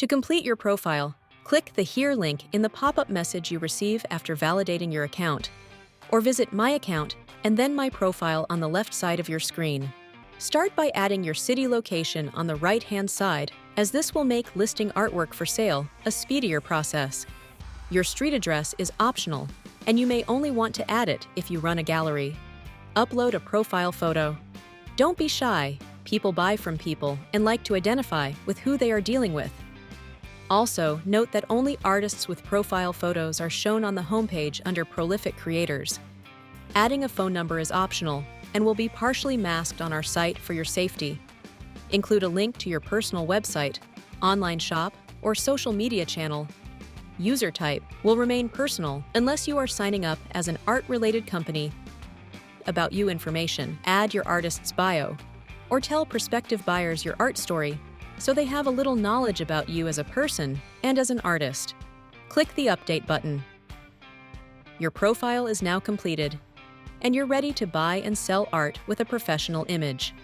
To complete your profile, click the Here link in the pop-up message you receive after validating your account, or visit My Account and then My Profile on the left side of your screen. Start by adding your city location on the right-hand side, as this will make listing artwork for sale a speedier process. Your street address is optional, and you may only want to add it if you run a gallery. Upload a profile photo. Don't be shy. People buy from people and like to identify with who they are dealing with. Also, note that only artists with profile photos are shown on the homepage under Prolific Creators. Adding a phone number is optional and will be partially masked on our site for your safety. Include a link to your personal website, online shop, or social media channel. User type will remain personal unless you are signing up as an art-related company. About you information, add your artist's bio, or tell prospective buyers your art story so they have a little knowledge about you as a person and as an artist. Click the Update button. Your profile is now completed, and you're ready to buy and sell art with a professional image.